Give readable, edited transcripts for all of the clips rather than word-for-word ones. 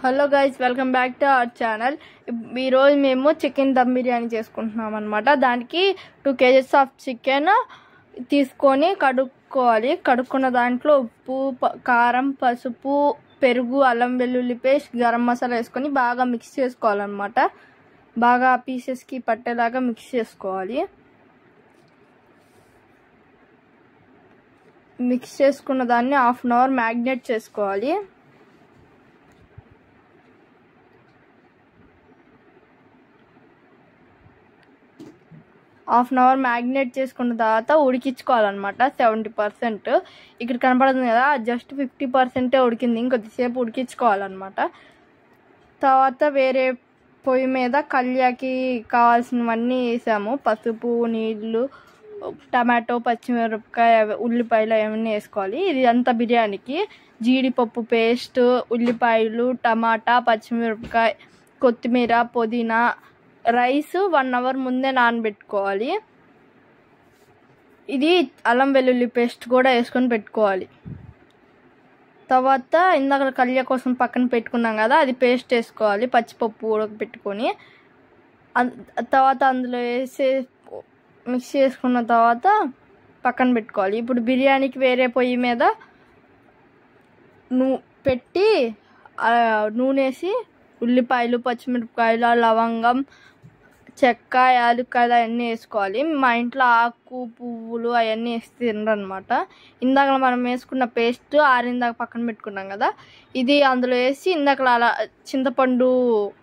Hello guys, welcome back to our channel. ఈరోజు మేము chicken dum biryani చేసుకుంటున్నాం అనమాట. దానికి 2 kgs ఆఫ్ చికెన్ తీసుకొని కడుక్కోవాలి. కడుక్కున్న దాంట్లో ఉప్పు, కారం, పసుపు, పెరుగు, అల్లం వెల్లుల్లి పేస్ట్, గరం మసాలా వేసుకొని బాగా మిక్స్ చేసుకోవాలన్నమాట. బాగా పీసెస్కి పట్టేలాగా మిక్స్ చేసుకోవాలి. మిక్స్ చేసుకున్న దాన్ని 1/2 అవర్ మ్యాగ్నేట్ చేసుకోవాలి. హాఫ్ అన్ అవర్ మ్యాగ్నేట్ చేసుకున్న తర్వాత ఉడికించుకోవాలన్నమాట. 70%. ఇక్కడ కనపడుతుంది కదా, జస్ట్ 50% ఉడికింది. ఇంకొద్దిసేపు ఉడికించుకోవాలన్నమాట. తర్వాత వేరే పొయ్యి మీద కళ్యాకి కావాల్సినవన్నీ వేసాము. పసుపు, నీళ్ళు, టమాటో, పచ్చిమిరపకాయ, ఉల్లిపాయలు అవన్నీ వేసుకోవాలి. ఇది అంతా బిర్యానీకి జీడిపప్పు పేస్ట్, ఉల్లిపాయలు, టమాటా, పచ్చిమిరపకాయ, కొత్తిమీర, పుదీనా, రైస్ 1 అవర్ ముందే నానబెట్టుకోవాలి. ఇది అల్లం వెల్లుల్లి పేస్ట్ కూడా వేసుకొని పెట్టుకోవాలి. తర్వాత ఇందాక కళ్య కోసం పక్కన పెట్టుకున్నాం కదా, అది పేస్ట్ వేసుకోవాలి. పచ్చిపప్పు ఉడకపెట్టుకొని తర్వాత అందులో వేసి మిక్స్ చేసుకున్న తర్వాత పక్కన పెట్టుకోవాలి. ఇప్పుడు బిర్యానీకి వేరే పొయ్యి మీద పెట్టి నూనె వేసి ఉల్లిపాయలు, పచ్చిమిరపకాయలు, లవంగం, చెక్క, యాలక్కాయలు అవన్నీ వేసుకోవాలి. మా ఇంట్లో ఆకు, పువ్వులు అవన్నీ వేసి తినరు అనమాట. ఇందాక మనం వేసుకున్న పేస్ట్ ఆరిందాక పక్కన పెట్టుకున్నాం కదా, ఇది అందులో వేసి ఇందాక అలా చింతపండు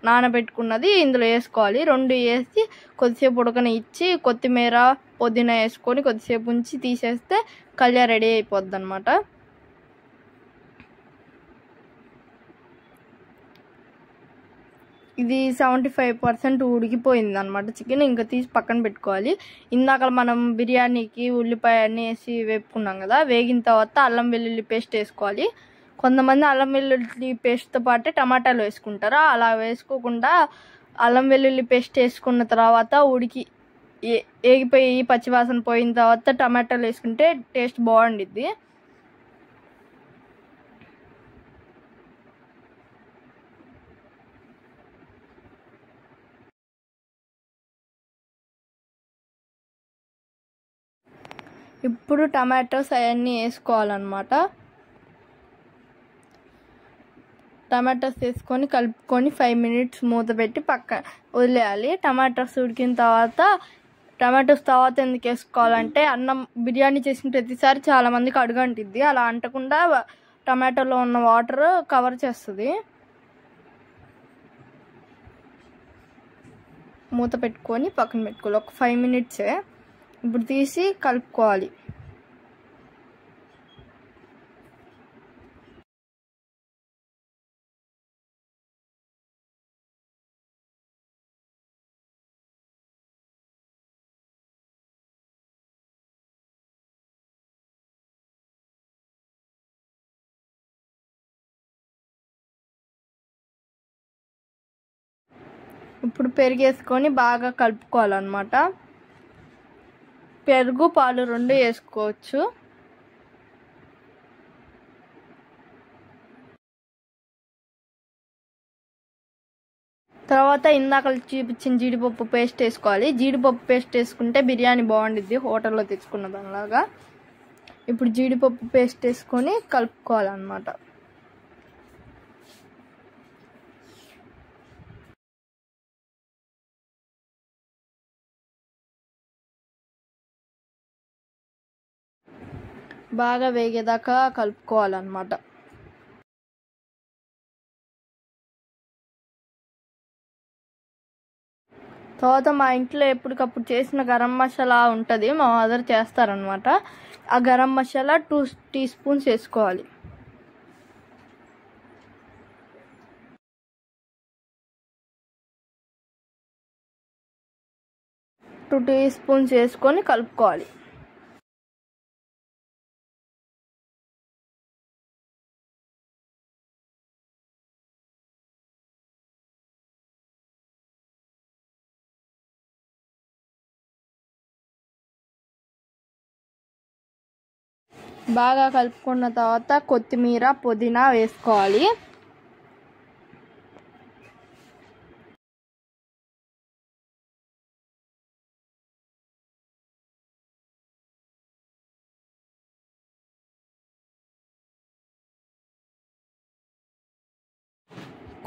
నానబెట్టుకున్నది ఇందులో వేసుకోవాలి. 2 వేసి కొద్దిసేపు ఉడకనిచ్చి కొత్తిమీర, పుదీనా వేసుకొని కొద్దిసేపు ఉంచి తీసేస్తే కళ్యా రెడీ అయిపోద్ది అనమాట. ఇది 75% ఉడికిపోయింది అనమాట చికెన్. ఇంకా తీసి పక్కన పెట్టుకోవాలి. ఇందాక మనం బిర్యానీకి ఉల్లిపాయ అన్నీ వేసి వేపుకున్నాం కదా, వేగిన తర్వాత అల్లం వెల్లుల్లి పేస్ట్ వేసుకోవాలి. కొంతమంది అల్లం వెల్లుల్లి పేస్ట్తో పాటే టమాటాలు వేసుకుంటారు. అలా వేసుకోకుండా అల్లం వెల్లుల్లి పేస్ట్ వేసుకున్న తర్వాత ఏగిపోయి పచ్చివాసన పోయిన తర్వాత టమాటాలు వేసుకుంటే టేస్ట్ బాగుండిద్ది. ఇప్పుడు టమాటోస్ అవన్నీ వేసుకోవాలన్నమాట. టమాటోస్ వేసుకొని కలుపుకొని 5 minutes మూత పెట్టి పక్కన వదిలేయాలి. టమాటోస్ ఉడికిన తర్వాత ఎందుకు వేసుకోవాలంటే, అన్నం బిర్యానీ చేసిన ప్రతిసారి చాలామందికి అడుగంటిద్ది. అలా అంటకుండా టమాటోలో ఉన్న వాటర్ కవర్ చేస్తుంది. మూత పెట్టుకొని పక్కన పెట్టుకోవాలి ఒక 5 minutes. ఇప్పుడు తీసి కలుపుకోవాలి. ఇప్పుడు పెరుగు వేసుకొని బాగా కలుపుకోవాలన్నమాట. పెరుగు, పాలు 2 వేసుకోవచ్చు. తర్వాత ఇందాక చూపించిన జీడిపప్పు పేస్ట్ వేసుకోవాలి. జీడిపప్పు పేస్ట్ వేసుకుంటే బిర్యానీ బాగుండిద్ది, హోటల్లో తెచ్చుకున్న దానిలాగా. ఇప్పుడు జీడిపప్పు పేస్ట్ వేసుకొని కలుపుకోవాలన్నమాట. బాగా వేగేదాకా కలుపుకోవాలన్నమాట. తర్వాత మా ఇంట్లో ఎప్పటికప్పుడు చేసిన గరం మసాలా ఉంటుంది, మా మదర్ చేస్తారనమాట. ఆ గరం మసాలా 2 teaspoons వేసుకోవాలి. టూ teaspoons వేసుకొని కలుపుకోవాలి. బాగా కలుపుకున్న తర్వాత కొత్తిమీర, పుదీనా వేసుకోవాలి.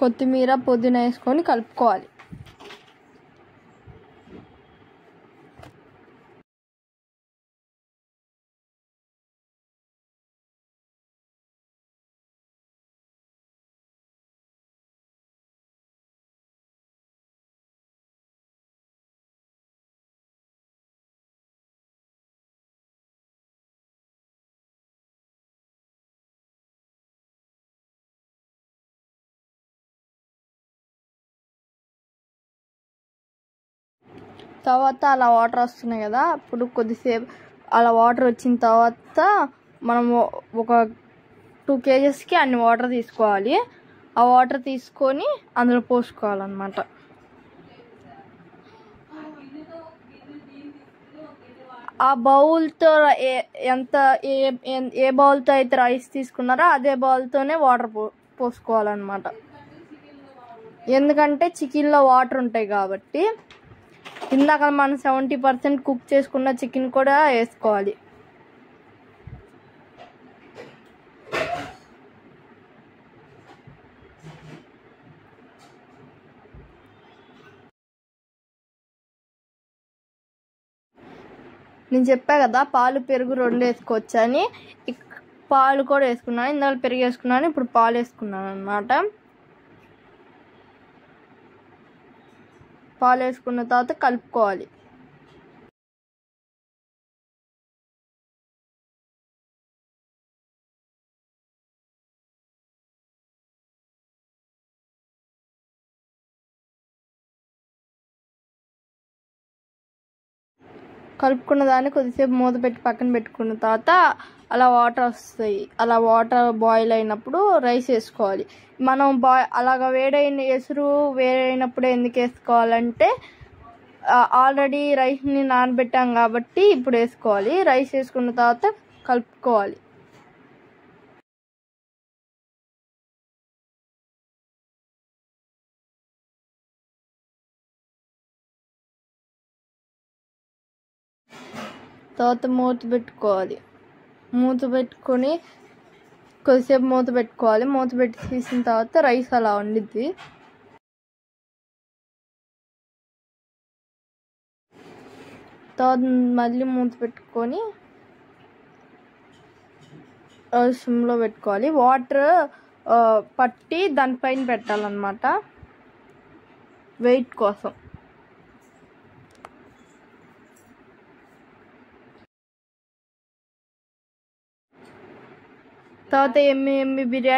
కొత్తిమీర పుదీనా వేసుకొని కలుపుకోవాలి. తర్వాత అలా వాటర్ వస్తున్నాయి కదా, అప్పుడు కొద్దిసేపు అలా వాటర్ వచ్చిన తర్వాత మనము ఒక 2 kgsకి అన్ని వాటర్ తీసుకోవాలి. ఆ వాటర్ తీసుకొని అందులో పోసుకోవాలన్నమాట. ఆ బౌల్తో ఏ బౌల్తో అయితే రైస్ తీసుకున్నారో అదే బౌల్తోనే వాటర్ పోసుకోవాలన్నమాట. ఎందుకంటే చికెన్లో వాటర్ ఉంటాయి కాబట్టి ఇందాక మనం 70% కుక్ చేసుకున్న చికెన్ కూడా వేసుకోవాలి. నేను చెప్పా కదా పాలు పెరుగు 2 వేసుకోవచ్చు అని. పాలు కూడా వేసుకున్నాను, ఇందాక పెరుగు వేసుకున్నాను, ఇప్పుడు పాలు వేసుకున్నాను అన్నమాట. పాలు వేసుకున్న తర్వాత కలుపుకోవాలి. కలుపుకున్న దాన్ని కొద్దిసేపు మూత పెట్టి పక్కన పెట్టుకున్న తర్వాత అలా వాటర్ వస్తాయి. అలా వాటర్ బాయిల్ అయినప్పుడు రైస్ వేసుకోవాలి. మనం అలాగ వేడైన ఎసురు వేడైనప్పుడు ఎందుకు వేసుకోవాలంటే ఆల్రెడీ రైస్ని నానబెట్టాం కాబట్టి ఇప్పుడు వేసుకోవాలి. రైస్ వేసుకున్న తర్వాత కలుపుకోవాలి. తర్వాత మూత పెట్టుకోవాలి. మూత పెట్టుకొని కొద్దిసేపు మూత పెట్టుకోవాలి. మూత పెట్టి తీసిన తర్వాత రైస్ అలా వండిద్ది. తర్వాత మళ్ళీ మూత పెట్టుకొని సిమ్లో పెట్టుకోవాలి. వాటర్ పట్టి దానిపైన పెట్టాలన్నమాట వెయిట్ కోసం. తర్వాత ఎమ్మి బిర్యానీ